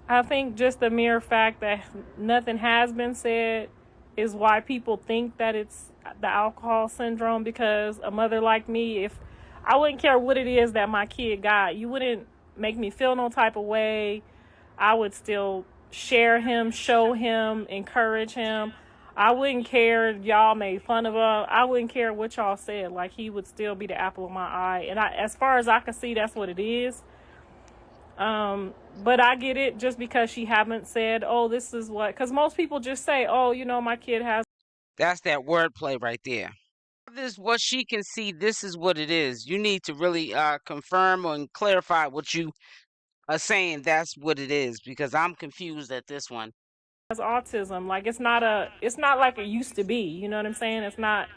I think just the mere fact that nothing has been said is why people think that it's the alcohol syndrome, because a mother like me, if I wouldn't care what it is that my kid got, you wouldn't make me feel no type of way. I would still share him, show him, encourage him. I wouldn't care if y'all made fun of him. I wouldn't care what y'all said. Like, he would still be the apple of my eye. And as far as I can see, that's what it is. But I get it, just because she haven't said, oh, this is what, because most people just say, oh, you know, my kid has. That's that wordplay right there. This is what she can see. This is what it is. You need to really confirm and clarify what you are saying. That's what it is, because I'm confused at this one. Has autism. Like, it's not like it used to be. You know what I'm saying? It's not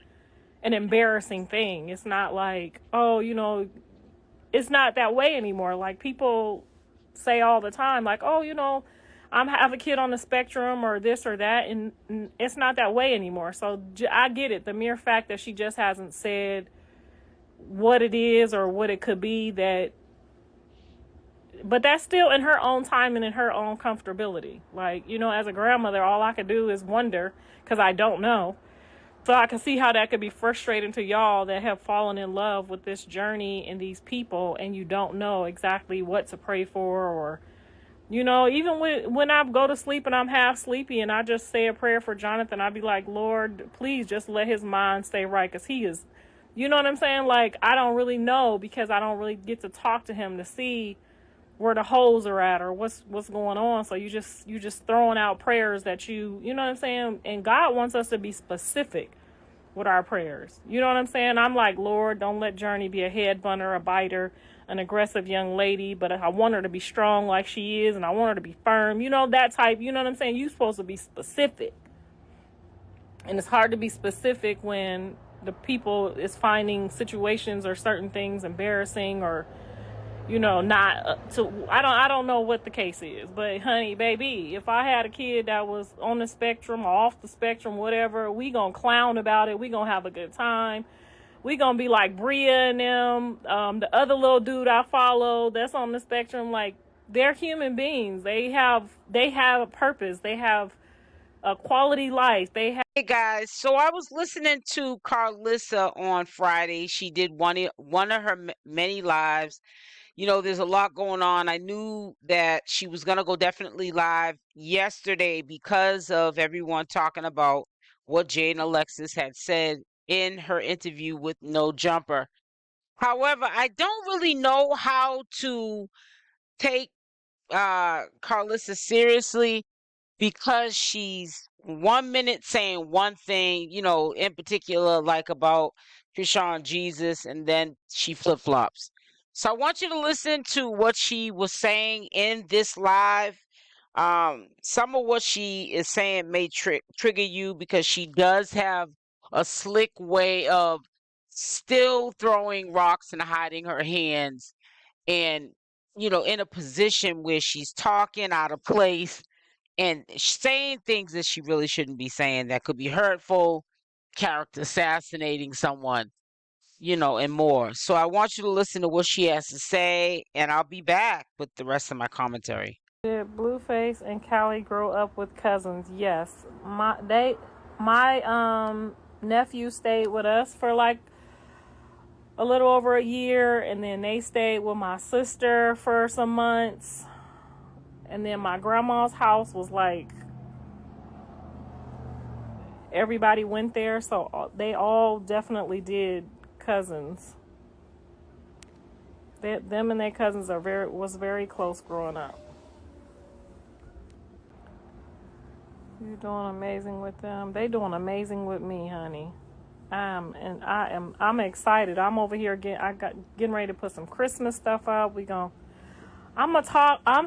an embarrassing thing. It's not like, oh, you know, it's not that way anymore. Like, people say all the time, like, oh, you know, I have a kid on the spectrum or this or that, and it's not that way anymore. So I get it. The mere fact that she just hasn't said what it is or what it could be, but that's still in her own time and in her own comfortability. Like, you know, as a grandmother, all I could do is wonder, because I don't know. So I can see how that could be frustrating to y'all that have fallen in love with this journey and these people, and you don't know exactly what to pray for. Or, you know, even when I go to sleep and I'm half sleepy and I just say a prayer for Jonathan, I'd be like, Lord, please just let his mind stay right, because he is, you know what I'm saying? Like, I don't really know, because I don't really get to talk to him to see where the holes are at or what's going on. So you just throwing out prayers that you know what I'm saying? And God wants us to be specific with our prayers. You know what I'm saying? I'm like, Lord, don't let Journey be a head bunner, a biter, an aggressive young lady, but I want her to be strong like she is, and I want her to be firm. You know, that type, you know what I'm saying? You're supposed to be specific. And it's hard to be specific when the people is finding situations or certain things embarrassing, or, you know, not to, I don't know what the case is, but honey, baby, if I had a kid that was on the spectrum or off the spectrum, whatever, we gonna clown about it. We gonna have a good time. We gonna be like Bria and them, the other little dude I follow that's on the spectrum. Like, they're human beings. They have a purpose. They have a quality life. Hey guys, so I was listening to Karlissa on Friday. She did one of her many lives. You know, there's a lot going on. I knew that she was going to go definitely live yesterday because of everyone talking about what Jaidyn Alexis had said in her interview with No Jumper. However, I don't really know how to take Karlissa seriously, because she's 1 minute saying one thing, you know, in particular, like about 𝗓𝗘𝗪, and then she flip-flops. So I want you to listen to what she was saying in this live. Some of what she is saying may trigger you, because she does have a slick way of still throwing rocks and hiding her hands, and, you know, in a position where she's talking out of place and saying things that she really shouldn't be saying, that could be hurtful, character assassinating someone, you know, and more. So I want you to listen to what she has to say, and I'll be back with the rest of my commentary. Did Blueface and Callie grow up with cousins? Yes. My nephew stayed with us for like a little over a year, and then they stayed with my sister for some months. And then my grandma's house was like, everybody went there, so they all definitely did cousins. Them and their cousins was very close growing up. You're doing amazing with them. They doing amazing with me, honey. I'm excited. I'm over here getting ready to put some Christmas stuff up. I'm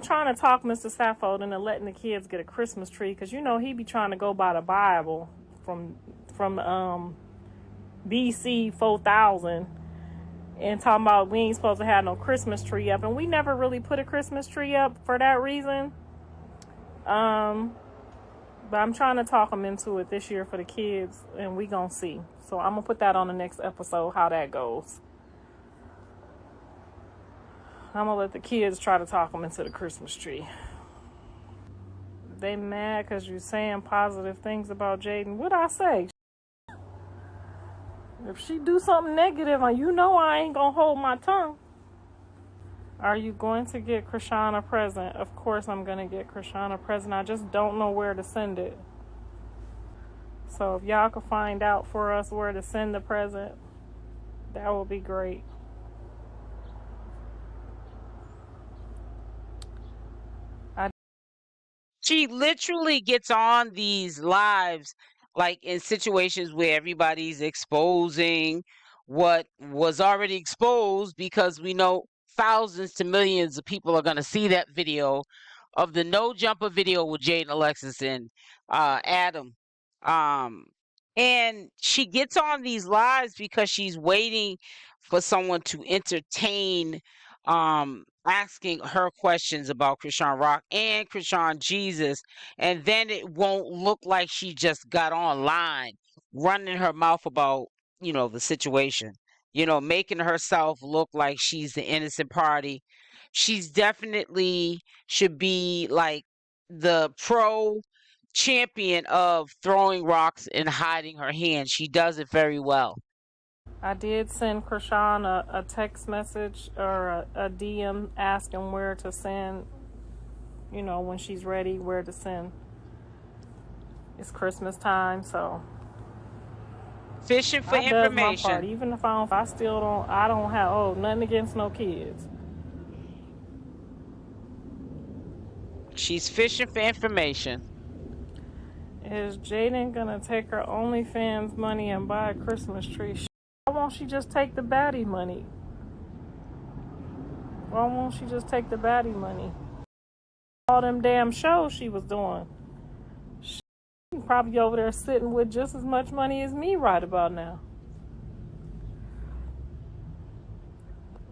trying to talk Mr. Saffold into letting the kids get a Christmas tree, because you know he be trying to go by the Bible from BC 4000 and talking about we ain't supposed to have no Christmas tree up, and we never really put a Christmas tree up for that reason. But I'm trying to talk them into it this year for the kids, and we gonna see. So I'm gonna put that on the next episode, how that goes. I'm gonna let the kids try to talk them into the Christmas tree. They mad because you saying positive things about Jaidyn. What'd I say? If she do something negative, you know I ain't gonna hold my tongue. Are you going to get Chrisean a present? Of course I'm gonna get Chrisean a present. I just don't know where to send it. So if y'all could find out for us where to send the present, that would be great. She literally gets on these lives like in situations where everybody's exposing what was already exposed, because we know thousands to millions of people are going to see that video of the no jumper video with Jaidyn, Alexis, and Adam. And she gets on these lives because she's waiting for someone to entertain asking her questions about CashApp and 𝗪𝗔𝗧𝗖𝗛, and then it won't look like she just got online running her mouth about, the situation, making herself look like she's the innocent party. She's definitely should be like the pro champion of throwing rocks and hiding her hand. She does it very well. I did send Chrisean a text message or a DM asking where to send, when she's ready, where to send. It's Christmas time, so fishing for I does my information. part. Even if I don't have nothing against no kids. She's fishing for information. Is Jaidyn gonna take her OnlyFans money and buy a Christmas tree? Why won't she just take the baddie money? Why won't she just take the baddie money? All them damn shows she was doing. She probably over there sitting with just as much money as me right about now.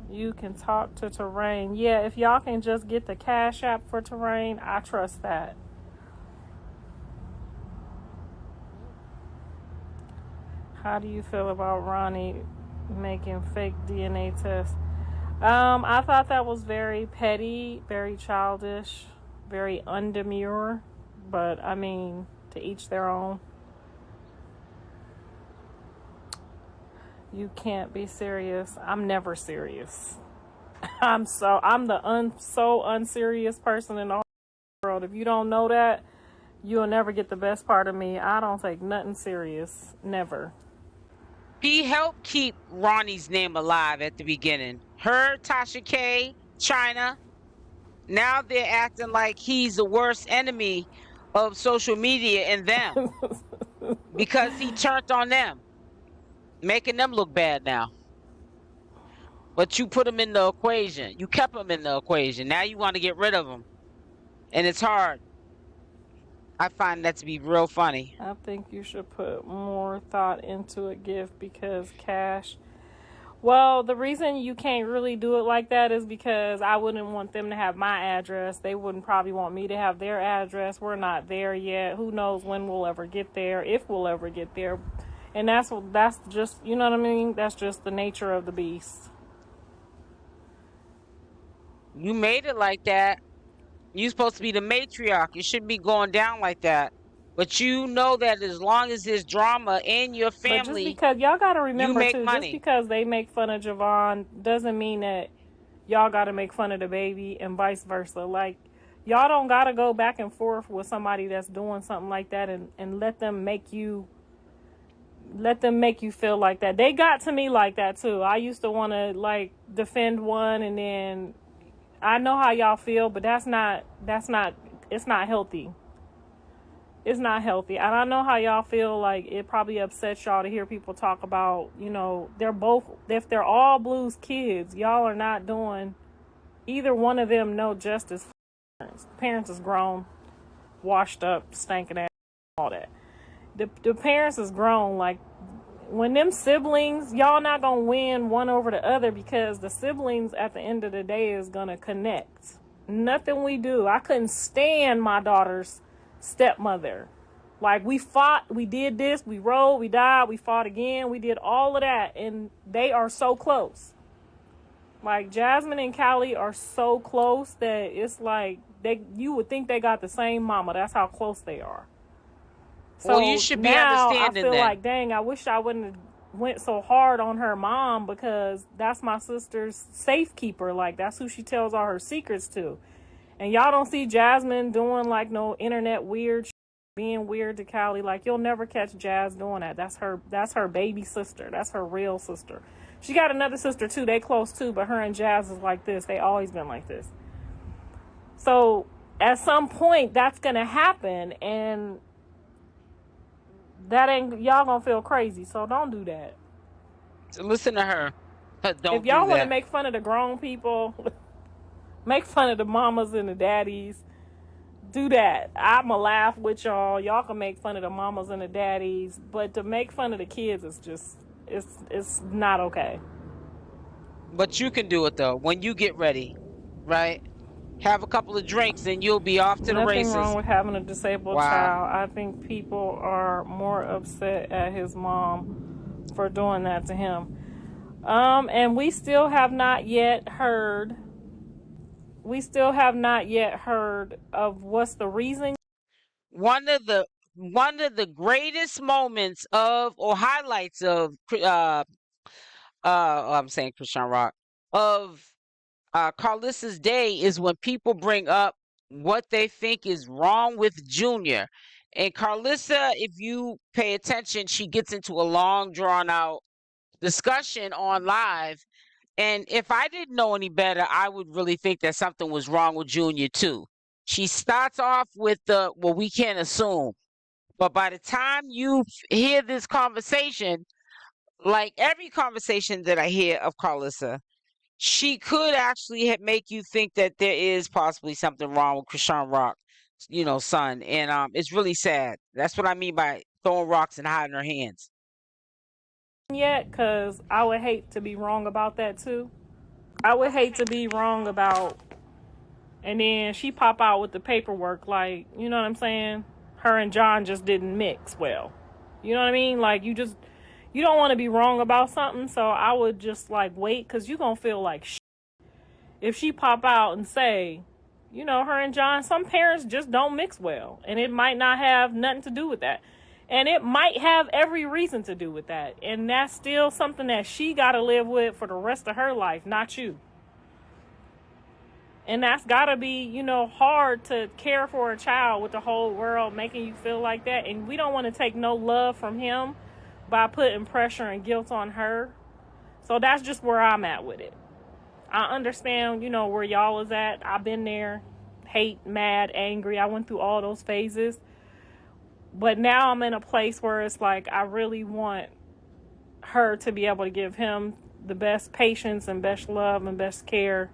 You can talk to 𝗪𝗫. Yeah, if y'all can just get the Cash App for 𝗪𝗫, I trust that. How do you feel about Ronny making fake DNA tests? I thought that was very petty, very childish, very undemure. But, to each their own. You can't be serious. I'm never serious. I'm the so unserious person in the whole world. If you don't know that, you'll never get the best part of me. I don't take nothing serious. Never. He helped keep Ronny's name alive at the beginning. Her, Tasha K, China. Now they're acting like he's the worst enemy of social media and them because he turned on them, making them look bad now. But you put him in the equation. You kept him in the equation. Now you want to get rid of him. And it's hard. I find that to be real funny. I think you should put more thought into a gift because cash. Well, the reason you can't really do it like that is because I wouldn't want them to have my address. They wouldn't probably want me to have their address. We're not there yet. Who knows when we'll ever get there, if we'll ever get there. And that's just, you know what I mean? That's just the nature of the beast. You made it like that. You're supposed to be the matriarch. It shouldn't be going down like that. But you know that as long as there's drama in your family, but just because y'all got to remember too, money. Just because they make fun of Javon doesn't mean that y'all got to make fun of the baby and vice versa. Like, y'all don't got to go back and forth with somebody that's doing something like that and let them make you feel like that. They got to me like that too. I used to want to like defend one, and then I know how y'all feel, but it's not healthy. It's not healthy. And I know how y'all feel. Like, it probably upsets y'all to hear people talk about, if they're all Blue's kids, y'all are not doing either one of them no justice for parents. Parents is grown, washed up, stinking ass, all that. The parents is grown. Like, when them siblings, y'all not gonna win one over the other, because the siblings at the end of the day is gonna connect. Nothing we do. I couldn't stand my daughter's stepmother. Like, we fought, we did this, we rolled, we died, we fought again, we did all of that, and they are so close. Like, Jasmine and Callie are so close that it's like you would think they got the same mama. That's how close they are. Well, So you should be now I understanding feel that. like, dang, I wish I wouldn't have went so hard on her mom, because that's my sister's safekeeper. Like, that's who she tells all her secrets to. And y'all don't see Jasmine doing like no internet weird shit, being weird to Callie. Like, you'll never catch Jazz doing that. That's her baby sister. That's her real sister. She got another sister too. They close too, but her and Jazz is like this. They always been like this. So at some point that's gonna happen, and that ain't, y'all gonna feel crazy. So don't do that. So listen to her. Don't If y'all do want to that. make fun of the grown people, make fun of the mamas and the daddies, do that. I'ma laugh with y'all. Y'all can make fun of the mamas and the daddies, but to make fun of the kids is just, it's not okay. But you can do it though when you get ready, right? Have a couple of drinks and you'll be off to the Nothing races. wrong with having a disabled Wow. child. I think people are more upset at his mom for doing that to him. And we still have not yet heard of what's the reason. One of the greatest moments of, or highlights of I'm saying Chrisean Rock, of Karlissa's day is when people bring up what they think is wrong with Junior. And Karlissa, if you pay attention, she gets into a long drawn out discussion on live. And if I didn't know any better, I would really think that something was wrong with Junior too. She starts off with well, we can't assume. But by the time you hear this conversation, like every conversation that I hear of Karlissa, she could actually make you think that there is possibly something wrong with Chrisean Rock, son. And it's really sad. That's what I mean by throwing rocks and hiding her hands. Yet, because I would hate to be wrong about that too. I would hate to be wrong about, and then she pop out with the paperwork, like, you know what I'm saying? Her and John just didn't mix well. You know what I mean? Like, you don't want to be wrong about something, so I would just like wait, because you're going to feel like shit if she pop out and say, her and John, some parents just don't mix well, and it might not have nothing to do with that. And it might have every reason to do with that. And that's still something that she got to live with for the rest of her life, not you. And that's got to be, hard to care for a child with the whole world making you feel like that. And we don't want to take no love from him by putting pressure and guilt on her. So that's just where I'm at with it. I understand, where y'all is at. I've been there. Hate, mad, angry. I went through all those phases. But now I'm in a place where it's like I really want her to be able to give him the best patience and best love and best care.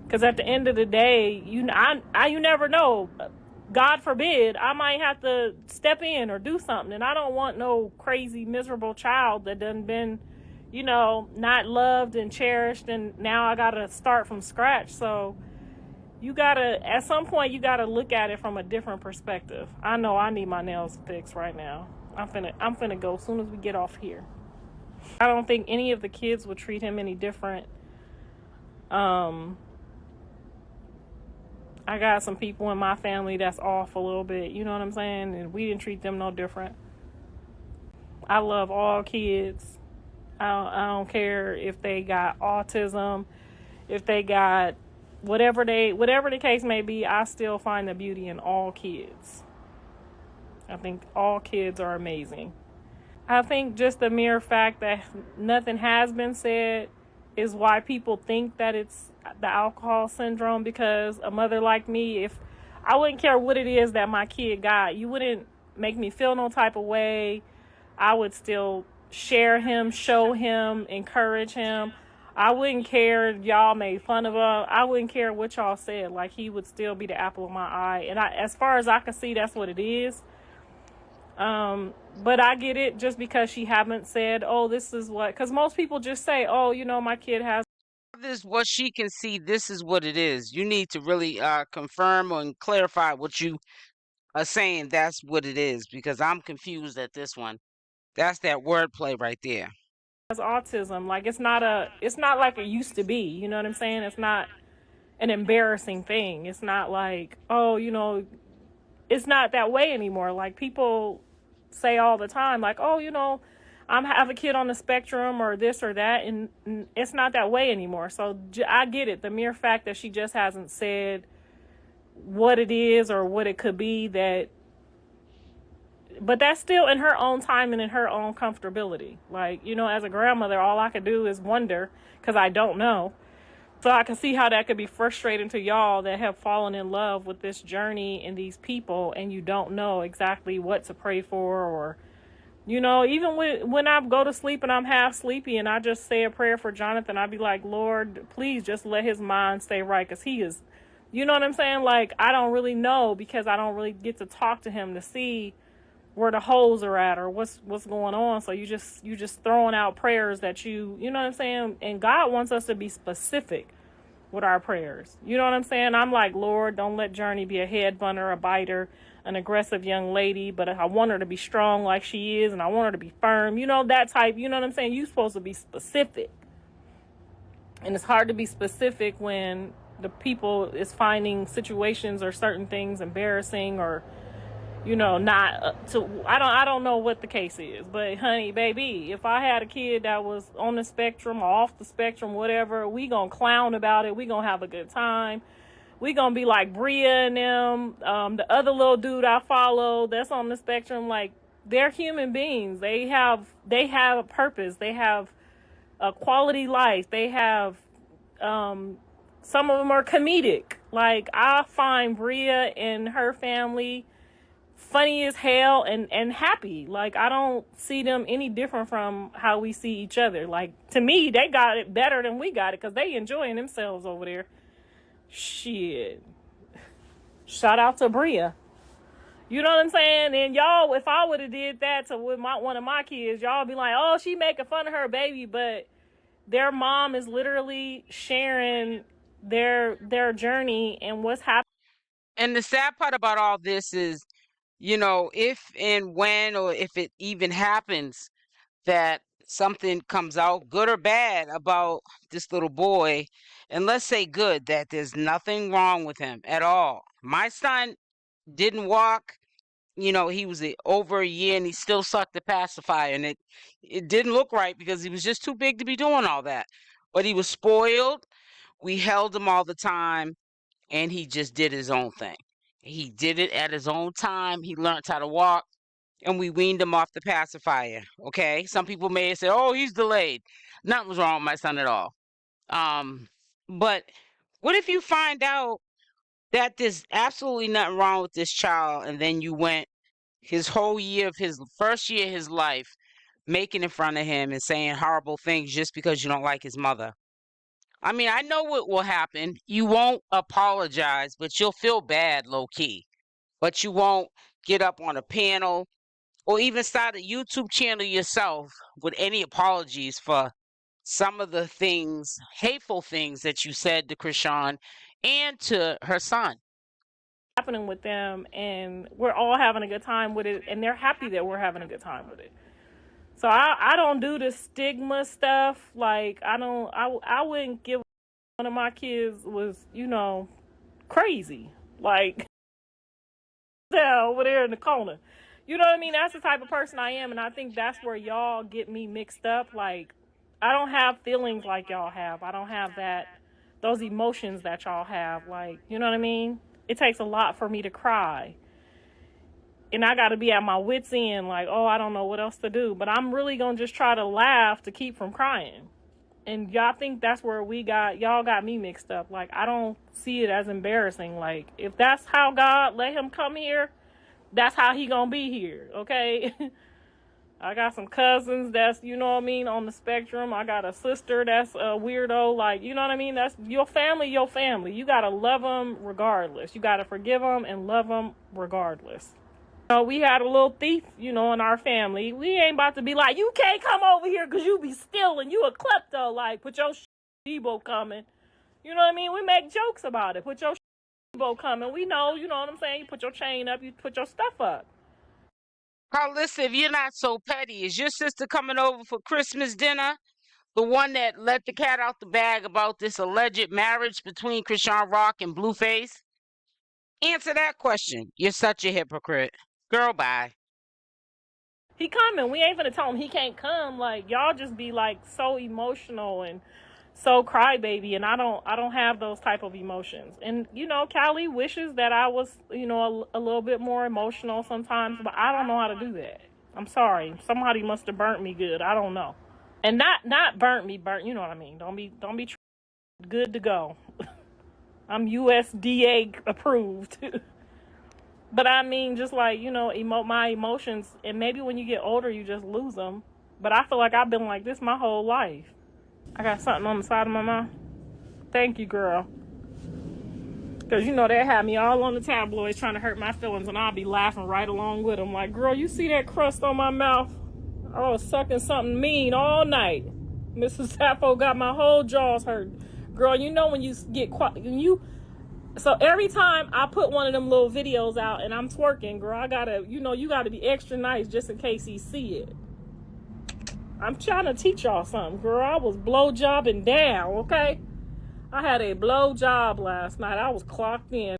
Because at the end of the day, you never know. God forbid, I might have to step in or do something. And I don't want no crazy, miserable child that done been, not loved and cherished. And now I got to start from scratch. So at some point, you got to look at it from a different perspective. I know I need my nails fixed right now. I'm finna go as soon as we get off here. I don't think any of the kids would treat him any different. I got some people in my family that's off a little bit, you know what I'm saying? And we didn't treat them no different. I love all kids. I don't care if they got autism, if they got whatever the case may be. I still find the beauty in all kids. I think all kids are amazing. I think just the mere fact that nothing has been said is why people think that it's the alcohol syndrome, because a mother like me, if I wouldn't care what it is that my kid got, you wouldn't make me feel no type of way. I would still share him, show him, encourage him. I wouldn't care if y'all made fun of him. I wouldn't care what y'all said. Like, he would still be the apple of my eye. And as far as I can see, that's what it is. But I get it, just because she haven't said, oh, this is what, because most people just say, oh, my kid has this. What she can see, this is what it is. You need to really confirm and clarify what you are saying. That's what it is, because I'm confused at this one. That's that wordplay right there. autism. Like, it's not like it used to be, you know what I'm saying? It's not an embarrassing thing. It's not like, oh, it's not that way anymore. Like, people say all the time, like, oh, I have a kid on the spectrum or this or that, and it's not that way anymore. So I get it. The mere fact that she just hasn't said what it is or what it could be, but that's still in her own time and in her own comfortability. Like, as a grandmother, all I could do is wonder, because I don't know. So I can see how that could be frustrating to y'all that have fallen in love with this journey and these people, and you don't know exactly what to pray for, or, even when I go to sleep and I'm half sleepy and I just say a prayer for Jonathan, I'd be like, Lord, please just let his mind stay right, because he is, you know what I'm saying? Like, I don't really know, because I don't really get to talk to him to see where the holes are at or what's going on. So you just throwing out prayers that you know what I'm saying? And God wants us to be specific with our prayers. You know what I'm saying? I'm like, Lord, don't let Journey be a headbunter, a biter, an aggressive young lady, but I want her to be strong like she is, and I want her to be firm. That type, you know what I'm saying? You're supposed to be specific. And it's hard to be specific when the people is finding situations or certain things embarrassing, or not to, I don't know what the case is, but honey, baby, if I had a kid that was on the spectrum or off the spectrum, whatever, we gonna clown about it. We gonna have a good time. We gonna be like Bria and them, the other little dude I follow that's on the spectrum. Like, they're human beings. They have a purpose. They have a quality life. They have, some of them are comedic. Like, I find Bria and her family funny as hell and happy. Like, I don't see them any different from how we see each other. Like, to me, they got it better than we got it, because they enjoying themselves over there. Shit. Shout out to Bria. You know what I'm saying? And y'all, if I would have did that to one of my kids, y'all be like, oh, she making fun of her baby, but their mom is literally sharing their journey and what's happening. And the sad part about all this is, if and when, or if it even happens that something comes out, good or bad, about this little boy, and let's say good, that there's nothing wrong with him at all. My son didn't walk, he was over a year and he still sucked the pacifier, and it didn't look right because he was just too big to be doing all that. But he was spoiled. We held him all the time, and he just did his own thing. He did it at his own time. He learned how to walk, and we weaned him off the pacifier. Okay, some people may say, oh, he's delayed. Nothing was wrong with my son at all. But what if you find out that there's absolutely nothing wrong with this child, and then you went his whole year of his first year of his life making in front of him and saying horrible things just because you don't like his mother? I mean, I know what will happen. You won't apologize, but you'll feel bad low key. But you won't get up on a panel or even start a YouTube channel yourself with any apologies for some of the things, hateful things that you said to Chrisean and to her son. Happening with them, and we're all having a good time with it, and they're happy that we're having a good time with it. So I don't do the stigma stuff. Like, I wouldn't give one of my kids was, crazy. Like, over there in the corner. You know what I mean? That's the type of person I am, and I think that's where y'all get me mixed up. Like, I don't have feelings like y'all have. I don't have those emotions that y'all have. Like, you know what I mean? It takes a lot for me to cry. And I got to be at my wit's end, like, oh, I don't know what else to do. But I'm really going to just try to laugh to keep from crying. And y'all think that's where y'all got me mixed up. Like, I don't see it as embarrassing. Like, if that's how God let him come here, that's how he going to be here, okay? I got some cousins that's, on the spectrum. I got a sister that's a weirdo. Like, you know what I mean? That's your family, your family. You got to love them regardless. You got to forgive them and love them regardless. We had a little thief, in our family. We ain't about to be like, you can't come over here because you be stealing. You a klepto. Like, put your Debo coming. You know what I mean? We make jokes about it. Put your Debo coming. We know, you know what I'm saying? You put your chain up. You put your stuff up. Karlissa, if you're not so petty, is your sister coming over for Christmas dinner? The one that let the cat out the bag about this alleged marriage between CashApp and Blueface? Answer that question. You're such a hypocrite. Girl, bye. He coming. We ain't gonna tell him he can't come. Like, y'all just be like so emotional and so crybaby, and I don't have those type of emotions. And you know, Callie wishes that I was, you know, a little bit more emotional sometimes, but I don't know how to do that. I'm sorry. Somebody must have burnt me good. I don't know. And not burnt me, you know what I mean. Don't be good to go. I'm USDA approved. But I mean, just like, you know, my emotions, and maybe when you get older, you just lose them. But I feel like I've been like this my whole life. I got something on the side of my mouth. Thank you, girl. Because, you know, they had me all on the tabloids trying to hurt my feelings, and I'll be laughing right along with them. Like, girl, you see that crust on my mouth? I was sucking something mean all night. Mrs. Sappho got my whole jaws hurt. Girl, you know when you get so every time I put one of them little videos out and I'm twerking, girl, I gotta, you know, you gotta be extra nice just in case he see it. I'm trying to teach y'all something, girl. I was blowjobbing down, okay? I had a blowjob last night. I was clocked in.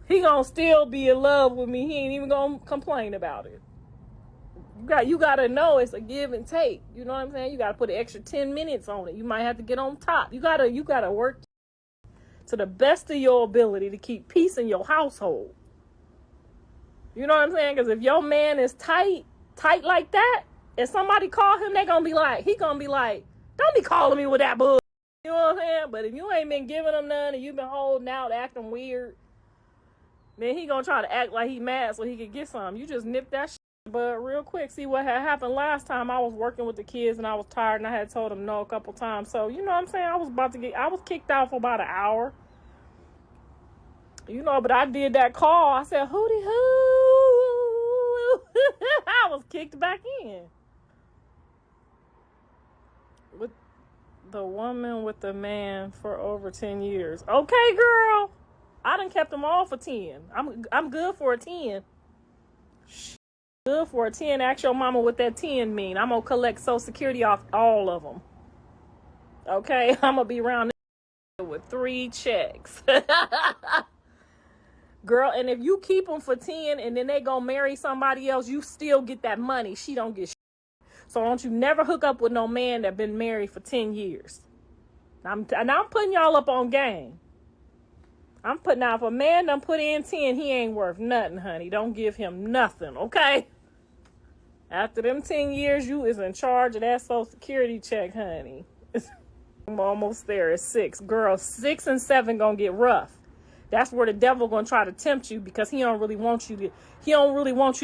He gonna still be in love with me. He ain't even gonna complain about it. You gotta know it's a give and take. You know what I'm saying? You gotta put an extra 10 minutes on it. You might have to get on top. You gotta work to the best of your ability to keep peace in your household. You know what I'm saying? Because if your man is tight like that, if somebody call him, he gonna be like, don't be calling me with that bull. You know what I'm saying? But if you ain't been giving him none and you've been holding out, acting weird, then he gonna try to act like he mad so he can get some. You just nip that shit. But real quick, see what had happened last time. I was working with the kids and I was tired and I had told them no a couple times. So, you know what I'm saying? I was kicked out for about an hour. You know, but I did that call. I said, hooty hoo. I was kicked back in. With the woman with the man for over 10 years. Okay, girl. I done kept them all for 10. I'm good for a 10. Good for a 10. Ask your mama what that 10 mean. I'm gonna collect Social Security off all of them. Okay, I'm gonna be around with 3 checks. Girl, and if you keep them for 10 and then they gonna marry somebody else, you still get that money. She don't get shit. So don't you never hook up with no man that been married for 10 years. I'm putting y'all up on game. I'm putting out, if a man done put in 10, he ain't worth nothing, honey. Don't give him nothing, okay? After them 10 years, you is in charge of that Social Security check, honey. I'm almost there at 6. Girl, 6 and 7 gonna get rough. That's where the devil gonna try to tempt you because he don't really want you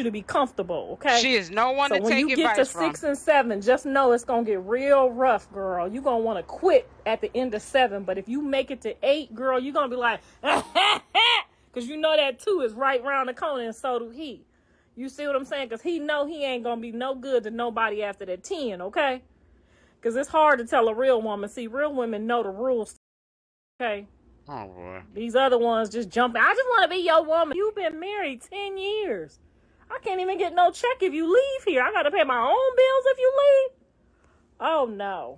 to be comfortable, okay? She is no one to take advice from. So when you get to 6 and 7, just know it's gonna get real rough, girl. You gonna want to quit at the end of 7, but if you make it to 8, girl, you gonna be like, because you know that 2 is right around the corner, and so do he. You see what I'm saying? Because he know he ain't gonna be no good to nobody after that 10, okay? Because it's hard to tell a real woman. See, real women know the rules, okay? Oh, boy. These other ones just jumping. I just want to be your woman. You've been married 10 years. I can't even get no check if you leave here. I got to pay my own bills if you leave. Oh, no.